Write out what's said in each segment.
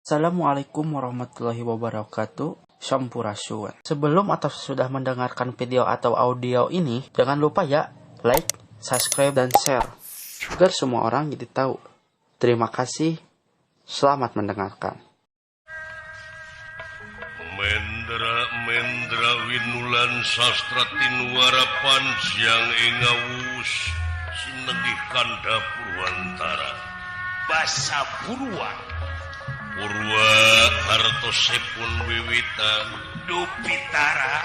Assalamualaikum warahmatullahi wabarakatuh. Sampurasun. Sebelum atau sudah mendengarkan video atau audio ini, jangan lupa ya like, subscribe, dan share agar semua orang jadi tahu. Terima kasih. Selamat mendengarkan. Mendra winulan sastra tinuara panjang ingawus sinegih kanda purwantara basa Purwa hartosipun wiwitan Dupitara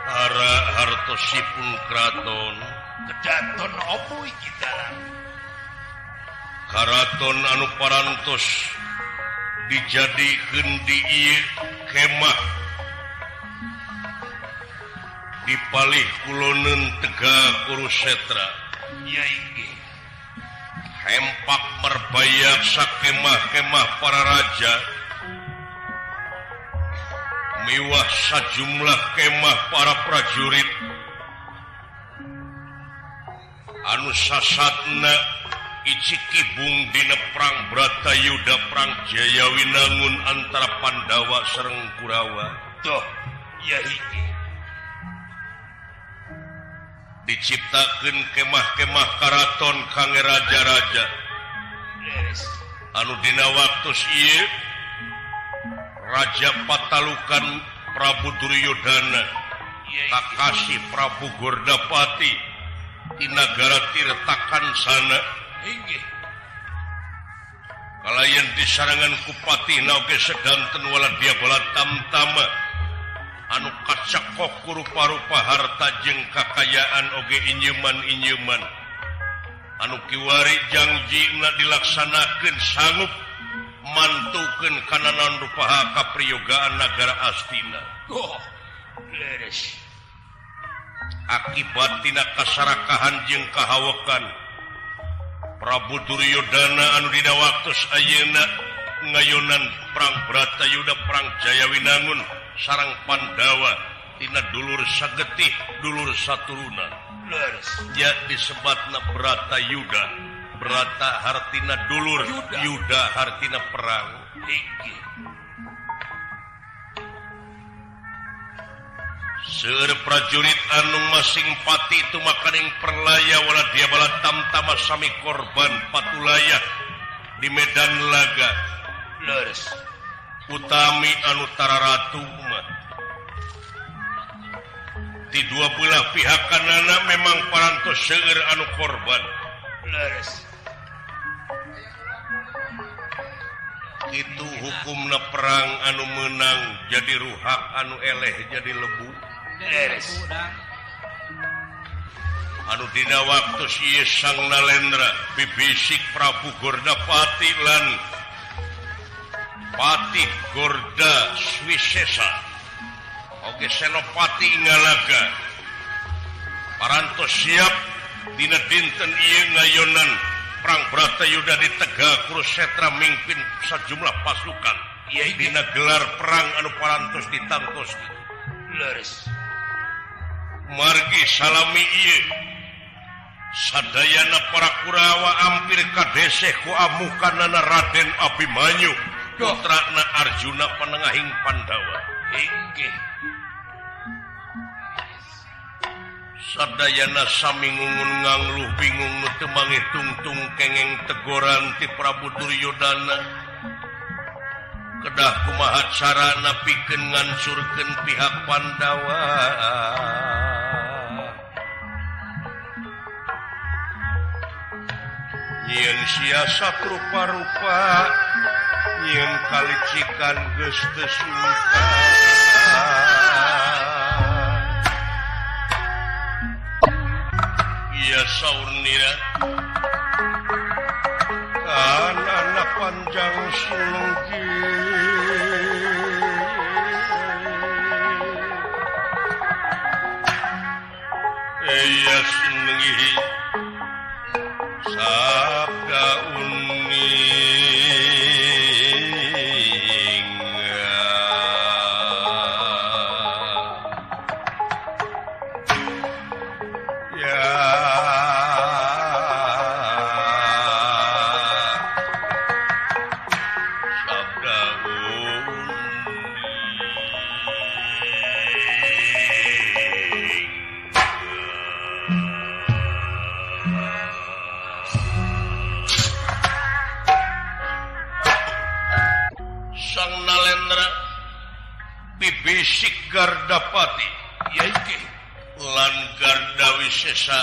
para hartosipun kraton kedaton opo iki dalam karaton anu parantos dijadikeun di ieu kemah dipalih kuloneun Tegak Kurusetra ya inggih hempak merbayak sakemah-kemah para raja miwah sajumlah kemah para prajurit anu sasatna icikibung dina perang Bratayuda perang Jayawinangun antara Pandawa sareng Kurawa toh ya inggih diciptakeun kemah-kemah karaton kangge raja-raja leres anu dina waktos ieu Raja Patalukan Prabu Duryodana Kakasih Prabu Gordapati di nagara Tirtakan sana inggih kalayan disarangan ku patihna oge sedanten waladia bala tamtama anu kacekok rupa-rupa harta jeung kakayaan oge inyeuman-inyeuman anu kiwari jangjina dilaksanakeun sanggup mantukeun kana naon rupaha kapriyogaan nagara Astina oh leres akibat tina kasarakahan jeung kahawekan Prabu Duryodana anu dina waktos ayeuna ngayonan perang Bratayuda perang Jayawinangun sareng Pandawa tina dulur sagetih dulur saturunan leres nya disebatna Bratayuda Brata hartina dulur Yuda hartina perang inggih seueur prajurit anu masing pati itu makaning perlaya waladia bala tamtama sami korban patulayah di medan laga leres utami anu tararatu umat di dua belah pihak kanana memang parantos seueur anu korban leres itu hukumna perang anu menang jadi ruhak anu eleh jadi lebu leres anu dina waktu ieu Sang Nalendra bibisik Prabu Gordapati lan Patih Gorda Swisesa oge Senopati Ngalaga parantos siap dina dinten ieu ngayonan perang Bratayuda di Tegak Kurusetra mimpin sajumlah pasukan dina gelar perang anu parantos ditangtos leres margi salami ieu sadayana para Kurawa ampir kadeseh ku amukanana Raden Abimanyu putrana Arjuna panengahing Pandawa inggih sadayana sami ngungun ngangluh bingung nu teu mangitungtung kengeng tegoran ti Prabu Duryodana kedah kumaha carana pikeun ngancurkeun pihak Pandawa nyieun siasat rupa-rupa nyieun kalicikan geus teu sungkan ieu saurnira kana panjang sulungki iya senengi sabda uning ya sabda Sang Nalendra bibisik Gardapati Yaike. lan Garda Wisesa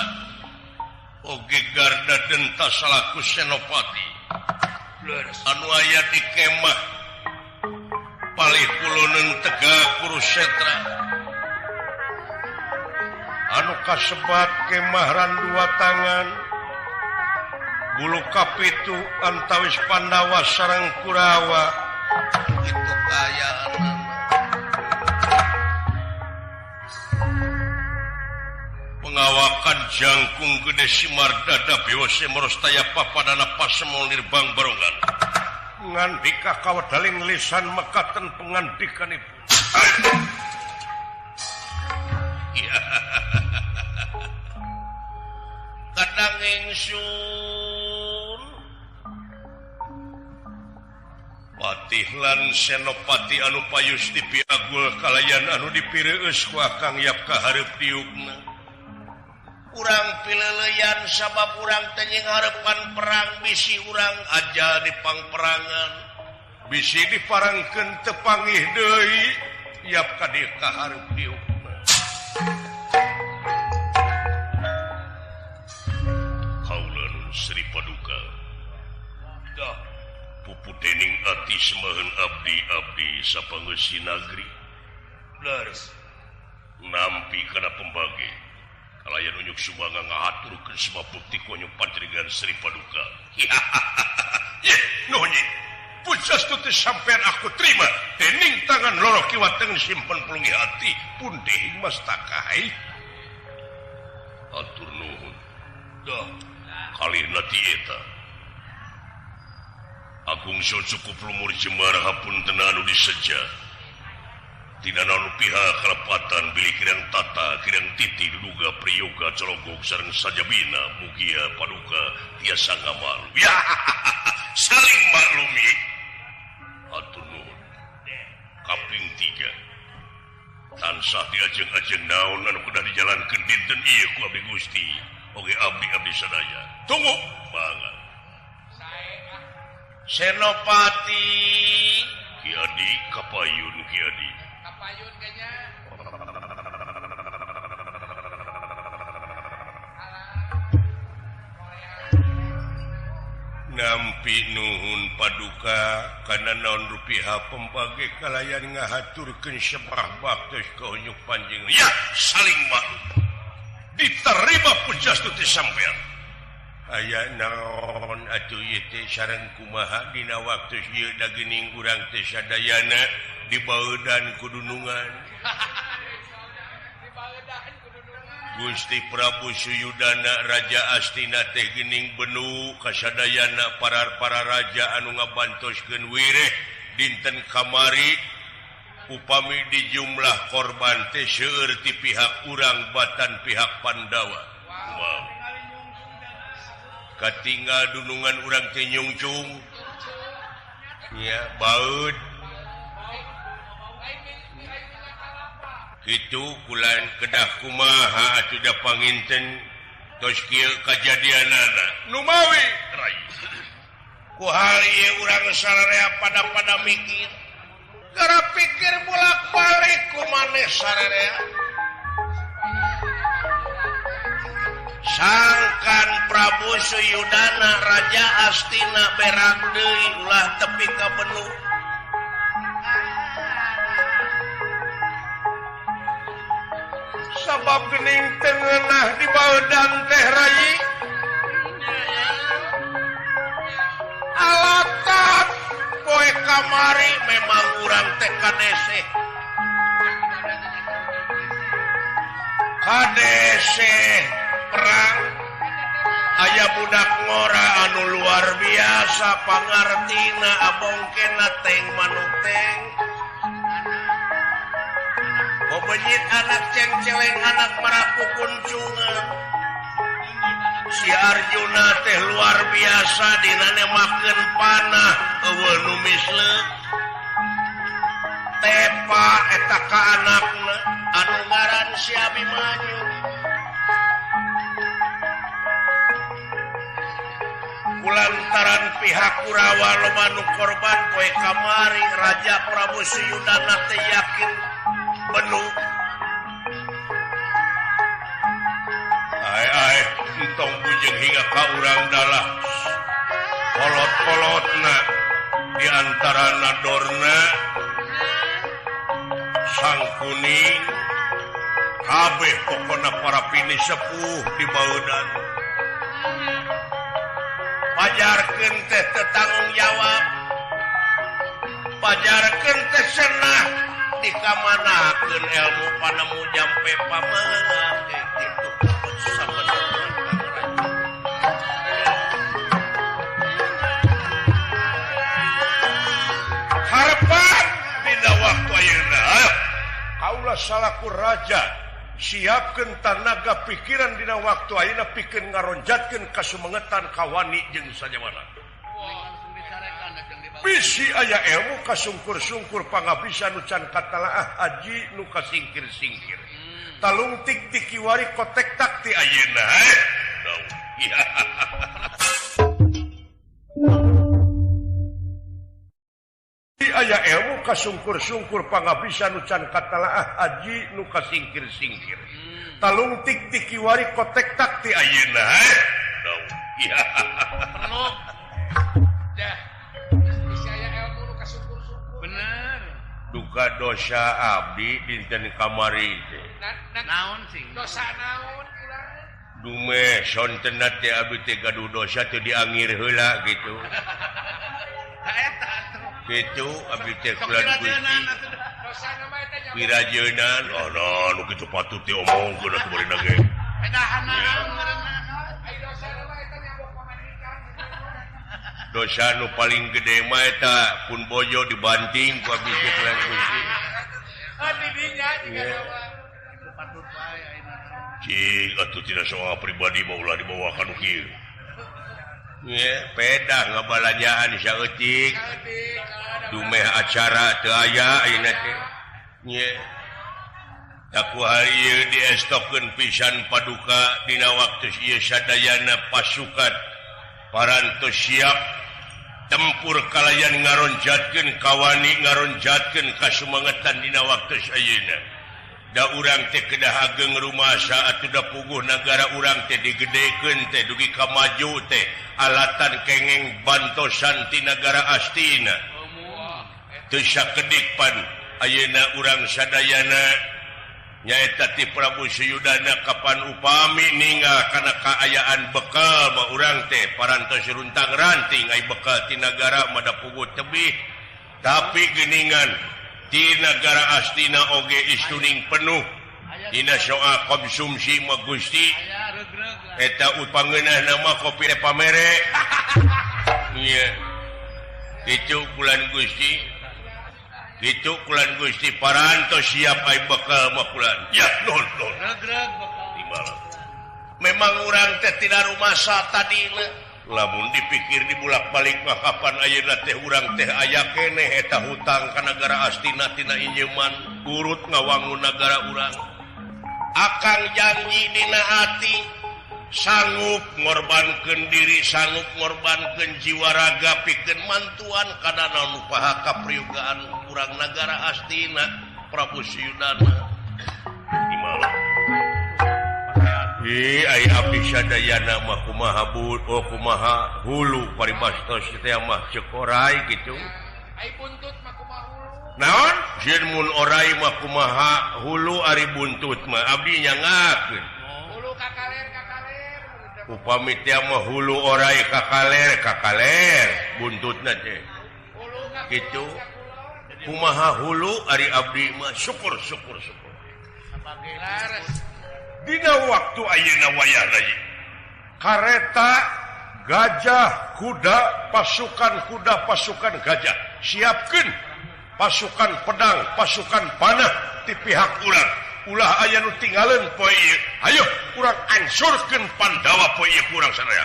oge Garda Denta salaku Senopati Leres. anu aya di kemah palih kuloneun Tegak Kurusetra anu kasebat kemah Randua Tangan bulu kapitu antawis Pandawa sareng Kurawa itu kayaan pengawakan jangkung gede Simardada bewase merostaya papadana pasemol nirbang barongan ngan dikakawa daling lisan mekaten pengandikanipun ya kadang ingsun patih lan senopati anu payus dipiagul kalayan anu dipireus ku Akang Yap kahareup diukna urang pileleyan sabab urang teh ngarepan perang bisi urang aja di pangperangan bisi diparangkeun teu pangih deui Yap ka dieu kahareup diukna kaula nun Sri Paduka Dah. pupu dening ati semaheun abdi-abdi sapangeus nagri Leres. nampi kana pembage kalayan unyuk sumanga ngahaturkeun semua bukti konyuk panjenengan Sri Paduka ye nonyi pujastu teh sampean aku terima dening tangan loro kiwa teng simpen pulungi hati pun deing mastakai atur nuhun Dah. kalihna ti eta Agung so cukup lumur jemar hapun tenanu diseja. Tidak naon pihak kelepatan bili kirang tata, kirang titi, duga, priyoga, cologok, sareng sajabina, mugia, paduka, tiasa ngamalu. Ya, saling maklumi. Atur nuhun. Kaping 3. Tansah diajeng-ajeng naon anu kudah dijalankeun dinten ieu ku abdi Gusti. Oge abdi-abdi sadaya. Tunggu, mangga. Senopati Ki Adi kapayun Ki Adi Kapayun kayaknya nampi nuhun paduka kana naon rupiah pembage kalayan ngahaturkeun sebrah baktos ka unyuk panjenengan ya saling maklum diterima pujastu teh sampean aya naon atuh ieu teh sareng kumaha dina waktu ieu da geuning urang teh sadayana dibaeudan kudunungan Gusti Prabu Suyudana Raja Astina teh geuning benu kasadayana para raja anu ngabantoskeun wireh dinten kamari upami di jumlah korban teh seueur ti pihak urang batan pihak Pandawa wow. Katinggal dunungan urang teh nyungcung ya baeud kitu kulan kedah kumaha atuh da panginten tos kieu kajadianana nu mawi rai ku hal ieu urang sararea pada mikir gara pikir bolak-balik ku maneh sararea sangkan Prabu Suyudana Raja Astina berak deui ulah tepi ka benu sabab geuning teu ngeunah dibaeudan teh rai alatat poe kamari memang urang teh kadese perang aya budak ngora anu luar biasa pangartina abongkena teng manuk teng benyit anak ceng-celeng anak marapu kuncungan si Arjuna teh luar biasa dinane makeun panah eueuh nu misleuk harpa eta ka anakna anu ngaran si Abimanyu. Kulantaran pihak Kurawa loba nu korban poe kamari Raja Prabu Suyudana teh yakin benuh. Ai entong bujeng hingga ka urang dalah kolot-kolotna di antara nadorna Sang Kuning kabeh pokona para pini sepuh di baudan pajarkeun teh tanggung jawab pajarkeun teh senah dikamanakeun ilmu panemu jampe pamanah kitu sabenerna harapan dina waktu ayeuna kaulah salaku raja siapkeun tanaga pikiran dina waktu ayeuna pikeun ngaronjatkeun kasumengetan kawani jeung sajamana. Bisi aya ilmu kasungkur-sungkur pangabisa nu can katalaah haji nu kasingkir-singkir. Talung tik-tik kiwari kotek tak ti ayeuna. Aya ilmu kasungkur-sungkur pangabisa nu can katalaah haji nu kasingkir-singkir. Talung tik-tik kiwari kotek tak ti ayeuna. Perlu. Dah. Isi aya ilmu nu kasungkur-sungkur. Bener. Duka dosa abdi dinten kamari teh. Naon sing? Dosa naon urang? Dume sontenna teh abdi teh gaduh dosa teh diangir heula gitu. Eta atuh. Gitu abdi teh kulan Gusti. Dosana mah eta nya. Wirajeunan, nu kitu patut diomongkeun atuh barina ge. Edahanna ngaranna. Ai dosana mah eta nyambok pamajikan. Dosa nu paling gede mah eta pun bojo dibanting ku abdi teh kulan Gusti. Di dinya juga mah. Patut wae ayeuna. Cing atuh tidak soal pribadi mah ulah dibawakan nu kieu. Ye, pedah ngabalanjaan saeutik. Dumeh acara teu aya ayeuna teh. Ye. Taku hari ieu diestokeun pisan paduka dina waktu ieu sadayana pasukan parantos siap tempur kalayan ngaronjatkeun kawani ngaronjatkeun kasumangetan dina waktu ayeuna. Da urang teh kedah ageng rumasa atuh da puguh nagara urang teh digedekeun teh dugi ka maju teh alatan kengeng bantosan ti nagara Astina. Teu sakedik pan ayeuna urang sadayana nyaeta ti Prabu Suyudana kapan upami ninggal kana kaayaan bekal mah urang teh parantos runtang ranting ai bekal ti nagara mada puguh tebih tapi geuningan di negara Astina oge istuning penuh dina soal konsumsi mah Gusti eta upangeunahna mah kopi re pamere iya kitu kulan Gusti kitu kulan Gusti parantos siap ai bekal mah kulan ya non memang urang teh tina rumasa tadina lamun dipikir dibulak-balik mah kapan ayeuna teh urang teh aya keneh eta hutang ka nagara Astina tina injeman urut ngawangun nagara urang. Akang janji dina hati sanggup ngorbankeun diri sanggup ngorbankeun jiwa raga pikeun mantuan kana nu paha kapriyogaan urang nagara Astina Prabu Suyudana. Dimana ai abdi sadayana mah kumaha kumaha hulu paribastos teh mah cekorai kitu. Ai buntut mah kumaha hulu. Naon? Sieun mun orai mah kumaha hulu ari buntut mah abdi nyangakeun. Hulu kakaler. Upami teh mah hulu orai kakaler buntutna teh. Hulu Kitu. Kumaha hulu ari abdi mah syukur. laras. Dina waktu ayeuna wayahna kareta gajah kuda pasukan gajah siapkeun pasukan pedang pasukan panah ti pihak urang ulah aya nu tinggalin poe ieu hayo urang ansurkeun Pandawa poe ieu urang sadaya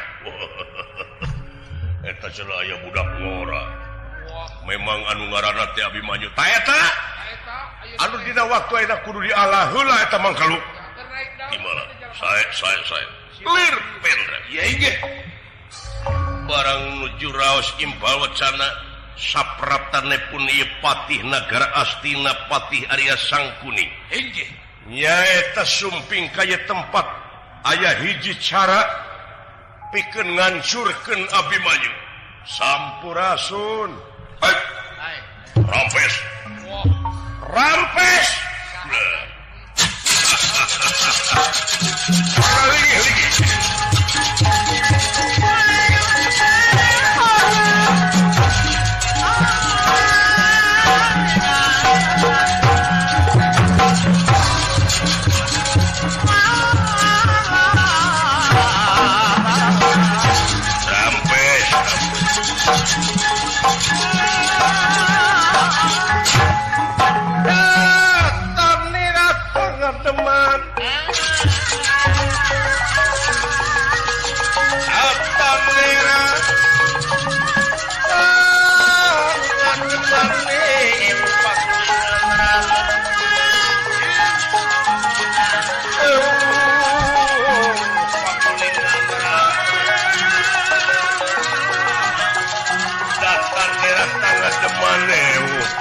eta cenah aya budak ngora memang anu ngaranna teh Abimanyu ta eta anu dina waktu ayeuna kudu dialah heula eta mangkaluk gimana saya clear pendra ya inggih barang nuju raos impal wacana sapraptane pun ieu patih nagara Astina patih Arya Sangkuning inggih nyaeta sumping kaya tempat aya hiji cara pikeun ngancurkeun Abimanyu sampurasun rampes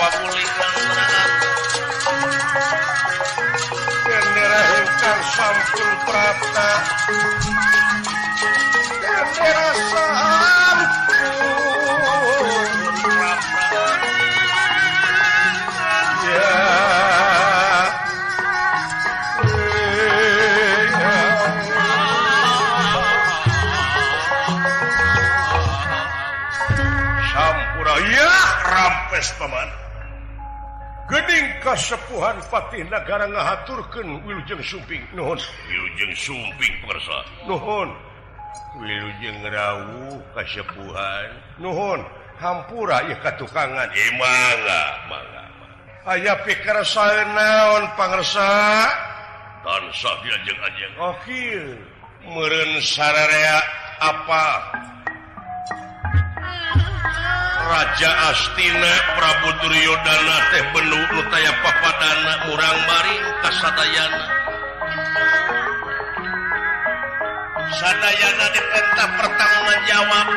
sampul prata bendera sampul prata ya sampura ya rampes paman Gening kasepuhan Patih Nagara ngahaturkeun Wilujeng Sumping nuhun Wilujeng Sumping persa nuhun Wilujeng rawuh kasepuhan nuhun hampura ieu katukangan mangga aya pikarsaeun naon pangarsa tansah diajeng-ajeng oh kieu meureun sararea apa Raja Astina Prabu Duryodana teh benu nu taya papadana urang baring ka sadayana diperintah pertanggung jawab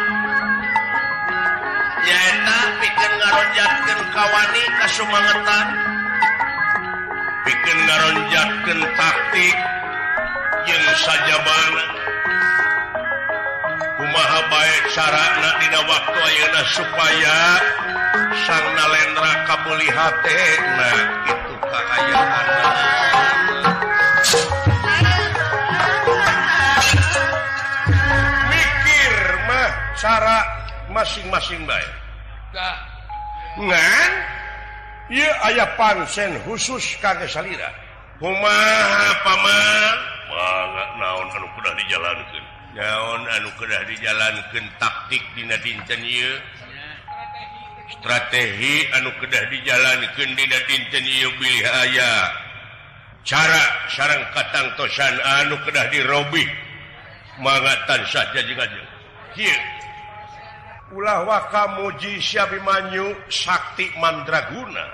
nyaeta pikeun ngaronjatkeun kawani kasumangetan pikeun ngaronjatkeun taktik jeung sajabana kumaha bae carana dina waktu ayeuna supaya sang Nalendra kabeuli hatena kitu kaayaan mikir mah cara masing-masing bae ngan ieu aya pansen khusus kangge salira kumaha paman mangga naon anu kudah dijalankeun naon anu kedah dijalankeun taktik dina dinten ieu strategi anu kedah dijalankeun dina dinten ieu bilih aya cara sareng katangtosan anu kedah dirobih mangga tansah jajeng-ajeng kieu ulah waka muji si Abimanyu sakti mandraguna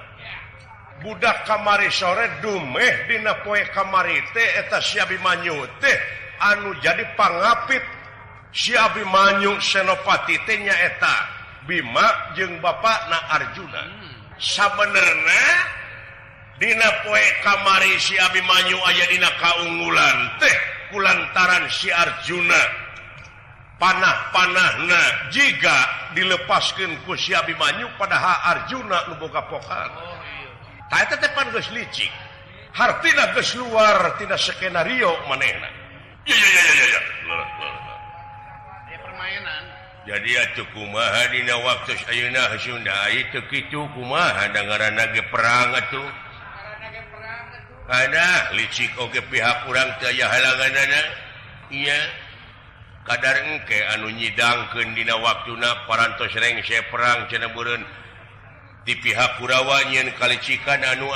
budak kamari sore dumeh dina poe kamari teh eta si Abimanyu teh anu jadi pangapit si Abimanyu Senopati teh nyaeta Bima jeung bapakna Arjuna sabenerna dina poe kamari si Abimanyu aya dina kaunggulan teh kulantaran si Arjuna panah-panahna jiga dilepaskeun ku si Abimanyu padahal Arjuna nu boga pokan tah eta teh pan geus licik hartina geus luar tina skenario manehna ya. Permainan. Jadi atuh kumaha dina waktu ayeuna Sunda teu kitu kumaha dangarana ge perang atuh. Ada licik oge pihak urang teu aya halanganana. Iya. Kadar engke anu nyidangkeun dina waktuna parantos rengse perang cenah beureun di pihak Kurawa nyeun kalicikan anu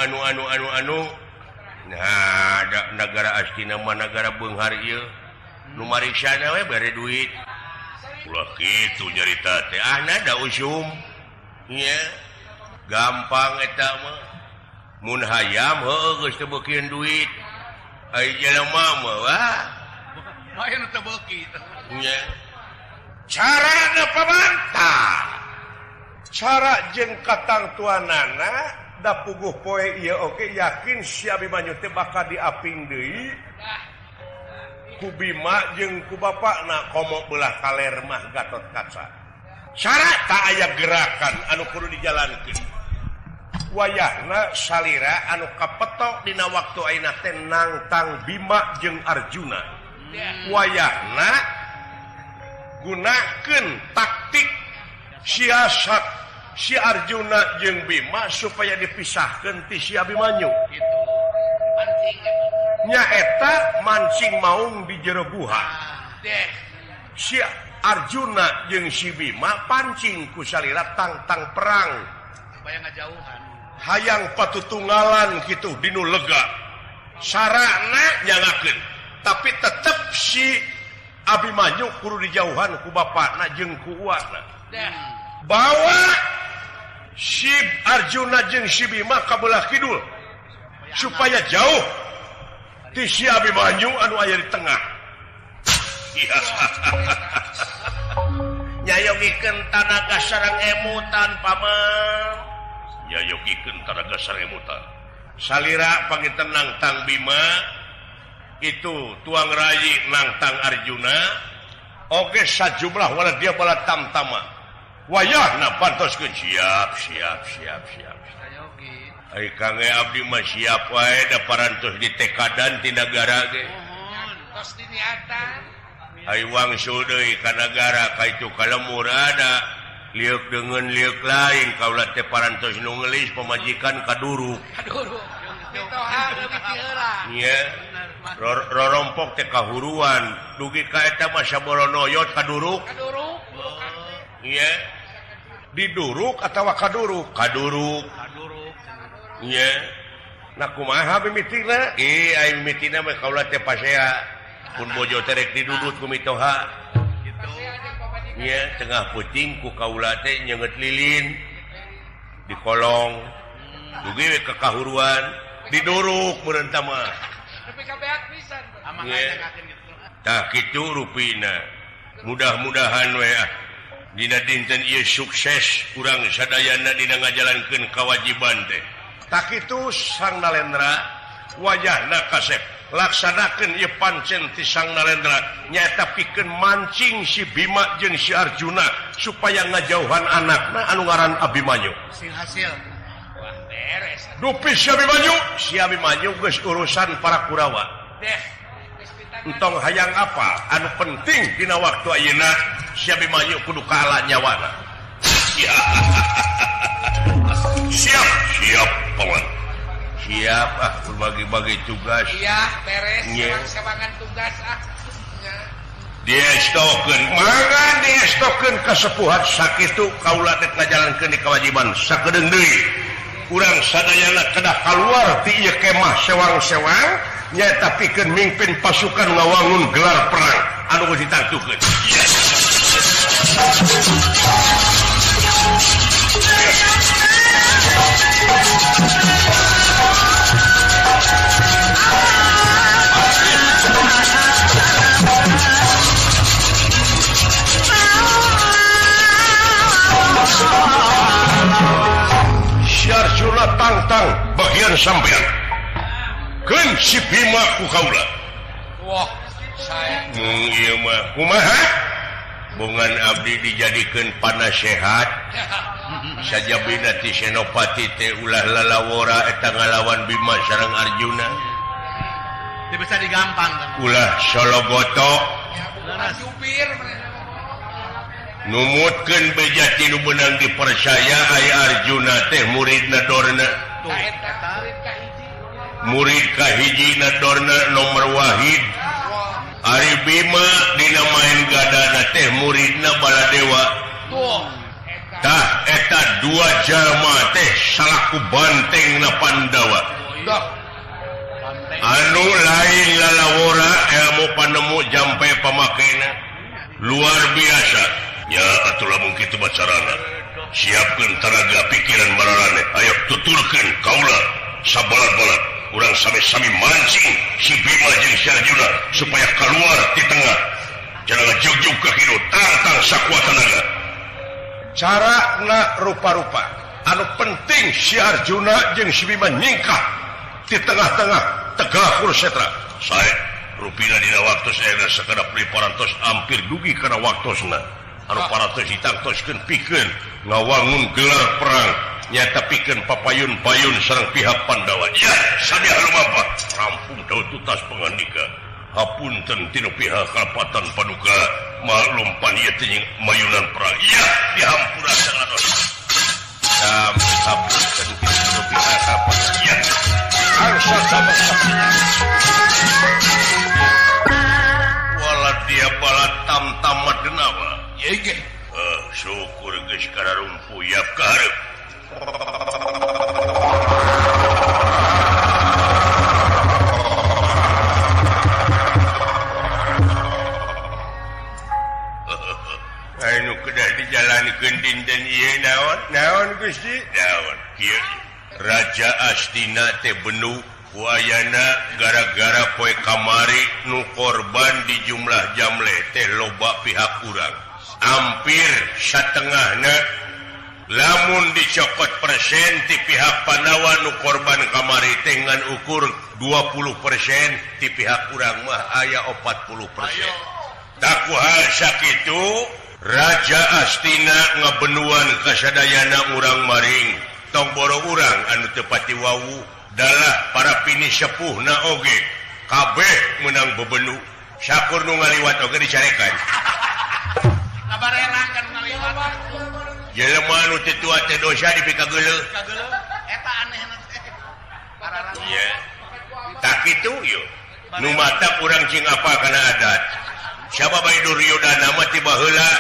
nah ada negara Astina mah negara beunghar ieu nu mariksana we bare duit ulah kitu nyarita teh da usum nya gampang eta mah mun hayam geus teu beukeun duit ai jelema mah main teu beuki nya carana pamantah cara jeung katang tuanana da puguh poe ieu oge yakin si Abimanyu teh bakal diaping deui ku Bima jeung ku bapakna komo belah kaler mah Gatot Kaca. Cara tak aya gerakan anu kudu dijalankeun. Wayahna salira anu kapetok dina waktu ayeuna teh nangtang Bima jeung Arjuna. Wayahna gunakeun taktik siasat si Arjuna jeung Bima supaya dipisahkeun ti si Abimanyu. gitu pancing Nyaeta mancing maung di jero guha. deh Si Arjuna jeung si Bima pancing ku salira tangtang perang. supaya ngajauhan Hayang patutunggalan gitu dinu lega. Sarana nyangakeun. Tapi tetep si Abimanyu kudu dijauhan ku bapakna jeung ku uwana. deh Bawa si Arjuna jeung si Bima ka belah kidul supaya jauh ti si Abimanyu anu aya di tengah. Iya. Nyayogikeun tanaga sareng emutan paman. Nyayogikeun tanaga sareng emutan. Salira panginten nangtang Bima itu tuang rayi nangtang Arjuna oge sajumlah wala dia bala tamtama. Wayahna pantoskeun siap. sayogi Ai kange abdi mah siap wae da parantos di tekadan ti nagara ge. mohon tos diniatan Ai wangsul deui ka nagara ka itu kalemur ada liuk dengan liuk lain kaula teh parantos nu ngeulis pamajikan kaduruk. aduh ditoha leuwih ti heula Nya rorompok teh kahuruan dugi ka eta mah sabolonoyot kaduruk. kaduruk Nya diduruk atawa kaduruk? Kaduruk. Nya nah kumaha mimitina? Ai mimitina mah kaula teh pasea pun bojo terek didudut ku mitoha. Nya tengah puting ku kaula teh nyeungeut lilin di kolong. Dugi we ka kahuruan diduruk meureun tah mah. tapi kabeak pisan amang Nya. ngakeun gitu Tah kitu rupina. Mudah-mudahan we dina dinten ieu sukses urang sadayana dina ngajalankeun kawajiban teh. Tak kitu Sang Nalendra wajahna kasep laksanakeun ieu pancen ti Sang Nalendra nyaeta pikeun mancing si Bima jeung si Arjuna supaya ngajauhan anakna anu ngaran Abimanyu. hasil wah beres Dupi si Abimanyu geus urusan para Kurawa. deh Entong hayang apa anu penting dina waktu ayeuna si Abimanyu kudu kalah nyawana. Siap paman. Siap berbagi-bagi tugas. iya beres Nya. sabangan tugas nya Diestokeun mangga diestokeun kasepuhan sakitu kaula teh ngajalankeun di kewajiban sakedeung deui. Urang sadayana kedah kaluar ti ieu kemah sewang-sewang nyaeta pikeun mimpin pasukan ngawangun gelar perang anu geus ditangtukeun. Syarjuna tangtang bagian sampean. Keun si Bima ku kaula. wah saya Ieu mah kumaha? Bungan abdi dijadikeun panasehat. Sajabina ti Senopati teh ulah lalawora eta ngalawan Bima sareng Arjuna. dia bisa digampang kan Ulah sologoto jubir numutkeun beja ti nu beunang dipercaya aya Arjuna teh muridna Dorna. tuh eta Murid kahijina Dorna nomor wahid. Ari Bima dina main gadana teh muridna Baladewa. tuh Tah eta dua jalma teh salaku bantengna Pandawa. dah Anu lain lalawora ilmu panemu jampe pamakena luar biasa. Ya atuh lamun kitu bacarana. Siapkeun taraga pikiran mararane. Ayo tuturkeun kaula sabalat-balat urang sami-sami mancing si Bima jeung si Arjuna supaya keluar di tengah jangan jog-jog ke hidup tantang sakuat tenaga cara rupa-rupa anu penting si Arjuna jeung si Bima nyingkap di tengah-tengah tegah Kurusetra saya rupina dina waktu saya sakada parantos hampir dugi kana waktosna anu parantos ditangtoskeun pikeun ngawangun gelar perang nyata pikeun papayun-payun sareng pihak Pandawa ya sadia lumampah rampung daud tutas pangandika hapunten tina pihak Kalpatan Paduka maklum pan ieu teh mayunan perang ya dihampura sangatos hapunten tina pihak Kalpatan ya angsa walat dia balat tam-tamat denawa Ye ge. Syukur geus kararumpu yap kaharep. Anu kedah dijalankeun dinten ieu naon Gusti? Naon? Kieu Raja Astina teh benu Wayana gara-gara poe kamari nu korban di jumlah jamle teh loba pihak urang hampir satengahna lamun dicopot persen di pihak Pandawa nu korban kamari teh ngan ukur 20% di pihak urang mah aya 40%. Tak kuhal sakitu Raja Astina ngabenuan kasadayana urang maring tong boro urang anu teu pati wawu dalah para pini sepuhna oge kabeh menang bebenu syakur nu ngaliwat oge dicarekan Kabarena kan ngaliwat jelema anu teu tua teh dosa dipikageuleuh eta anehna teh pararang iya tak kitu yo nu mata urang cing apa kana adat sabab Duryodana mah tiba heula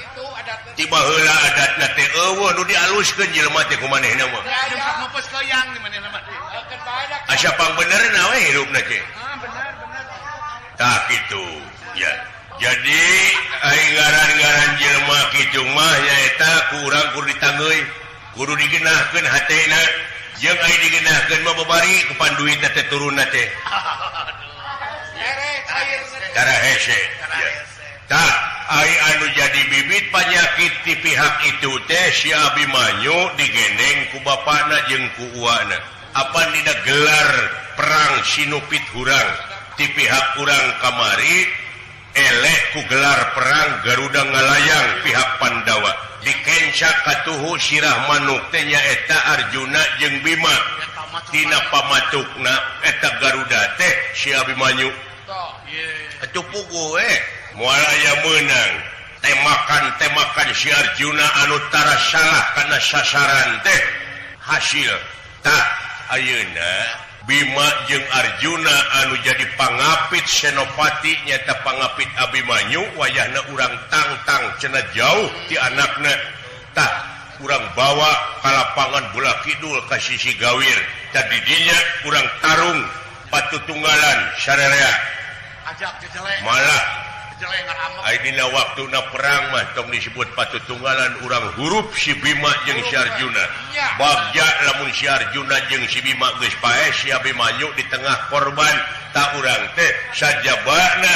itu adat tiba heula adatna teh eueuh nu dialuskeun jelema teh ku manehna mah ngupus keuyan di manehna mah asa pangbenerna we hirupna teh benar tah kitu ya jadi ai ngaran-ngaran jelema kitu mah nyaeta ku urang kudu ditangeuy kudu digeunahkeun hatena jeung ai digeunahkeun mah babari ku panduitna teh turunna teh cara hese tah ai anu jadi bibit penyakit di pihak itu teh si Abimanyu digendeng ku bapana jeung ku uwana apa dina gelar perang sinupit hurang di pihak urang kamari eleh ku gelar perang Garuda Ngalayang pihak Pandawa dikencak katuhu sirah manuk teh nyaeta Arjuna jeung Bima tina pamatukna eta Garuda teh si Abimanyu atuh puguh moal aya meunang temakan si Arjuna anu tara salah kana sasaran teh hasil tah ayeuna Bima jeung Arjuna anu jadi pangapit Senopati nyata pangapit Abimanyu wayahna urang tangtang cenah jauh ti anakna tah urang bawa ka lapangan bola kidul ka sisi Gawir tadi dinya urang tarung patutunggalan sarerea ajak jejelek malah jejelek ngaramek ai dina waktuna perang mah tong disebut patutunggalan urang hurup si Bima jeung si Arjuna bagja lamun si Arjuna jeung si Bima geus pae si Abimanyu di tengah korban tak urang teh sajabana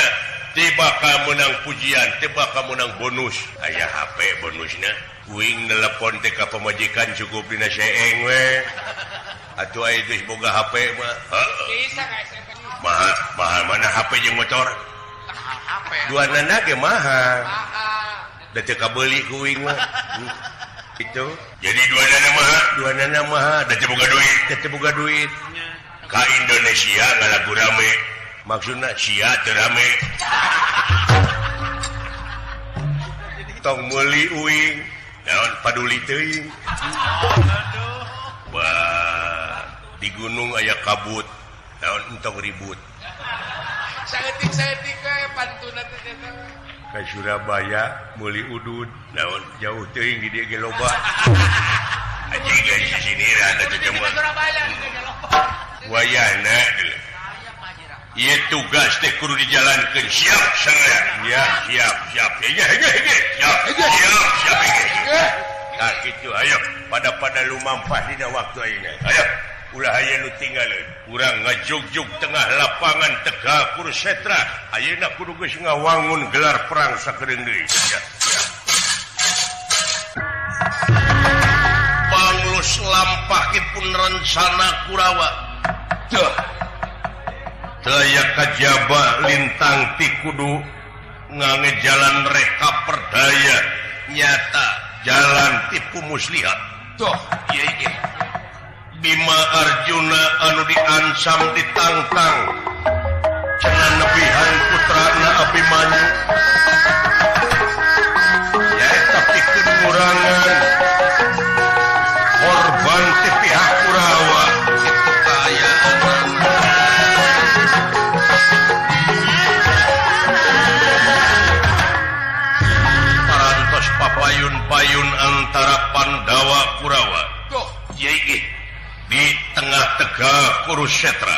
tiba ka menang pujian tiba ka menang bonus aya HP bonusna kuing nelpon teh ka pamajikan cukup dina seeng we atuh aya geus boga HP mah bisa guys mahal mana HP jeung motor HP duanana ge mahal da teu kabeuli kuing mah itu jadi duanana mahal da teu boga duit ka Indonesia ngalagu rame maksudna sia teu rame tong meuli uing naon paduli teuing bah di gunung aya kabut naon entong ribut saeutik we pantuna teh ka Surabaya meuli udud naon jauh teuing di dieu ge loba anjing geus di sini rada teh mah Surabaya wayahna ieu tugas teh kudu dijalankeun siap sangaya ya siap siap nah kitu ayo pada lumampah dina waktu ayeuna ayo ulah aya nu tinggalan urang ngajog-jog tengah lapangan Tegal Kurusetra ayeuna kudu geus ngawangun gelar perang sakedeung deui panglus lampahipun rencana Kurawa teu daya kajaba lintang ti kudu ngangejalan reka perdaya nyata jalan tipu muslihat tuh iya Bima Arjuna anu diancam ditangtang cenah nebihan putrana Abimanyu nyaeta pikeun ngurangan korban ti pihak Kurawa kitu kaayaan parantos papayun-payun antara Pandawa Kurawa tuh iya di tengah Tegal Kurusetra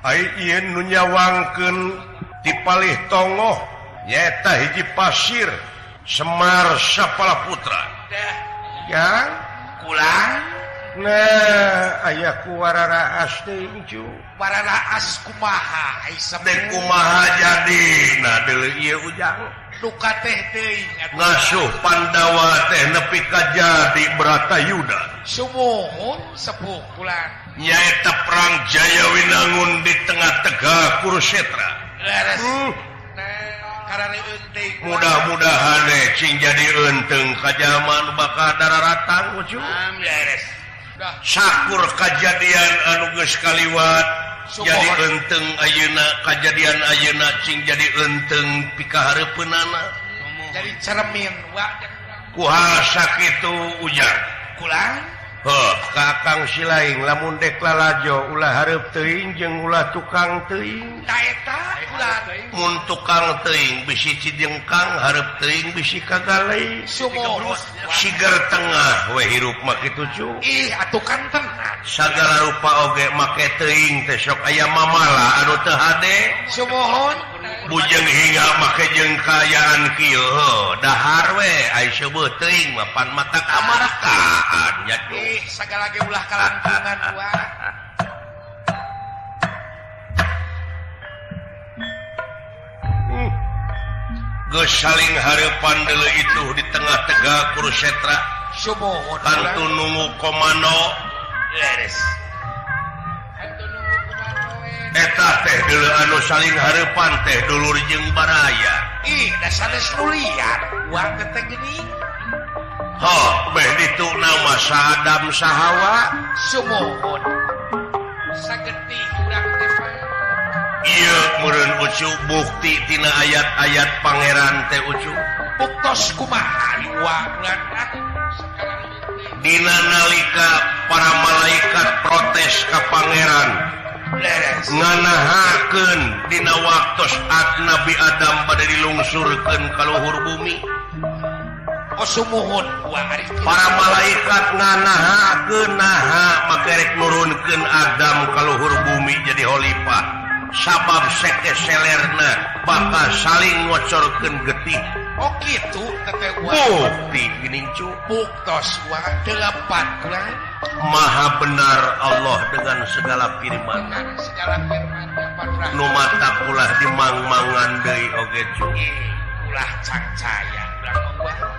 ai ieu nu nyawangkeun ti palih tongoh nyaeta hiji pasir Semar Sapalaputra ya kulang nah aya ku wararaas teh cu wararaas kumaha ai dek kumaha jadi nah deuleu ieu ujang duka teh teuing ngasuh Pandawa teh nepi ka jadi Bratayuda sumuhun sepuh kulang nyaeta perang Jayawinangun di tengah Tegal Kurusetra leres karareueun teh mudah-mudahan cing jadi eunteng ka jalma nu bakal dararatang ucu leres sakur kajadian anu geus kaliwat jadi eunteng ayeuna kajadian ayeuna cing jadi eunteng pikahareupeunana jadi cermin wa kumaha sakitu ujang kulang Kakang silaing lamun dek lalajo ulah hareup teuing jeung ulah tukang teuing taeta kulang mun tukang teuing bisi cijengkang hareup teuing bisi kagalei sumuhun sigar tengah we hirup mah kitu cu ih atuh kan tenang sagala rupa oge make teuing teh sok aya mamala anu teu hade sumuhun bujeng hingga make jeung kaayaan kieu dahar we ai seubeut teuing mah pan mata kamarakaan nya ih sagala ge ulah kalangkungan wa geus saling hareupan deuleu itu di tengah Tegal Kurusetra sumuhun kantu nunggu komando leres eta teh deuleu anu saling hareupan teh dulur jeung baraya ih da sanes nu liar wa teh geuning beh ditu nama Sadam Sahawa sumuhun sagetih urang teh ieu meureun ucu bukti tina ayat-ayat pangeran teh ucu buktos kumaha wa bulan dina nalika para malaikat protes ka pangeran leres nganahakeun dina waktos Nabi Adam bade dilungsurkeun ka luhur bumi sumuhun wa ari para malaikat nganahakeun naha make rek nurunkeun Adam ka luhur bumi jadi khalifah sabab seke selerna bakal saling ngocorkeun getih oh kitu teteh wa bukti geuning cu buktos wa delapan kulang maha benar Allah dengan segala firman dengan segala firman-Nya Padurah nu mata ulah dimangmangan deui oge cu ulah cangcaya urang mah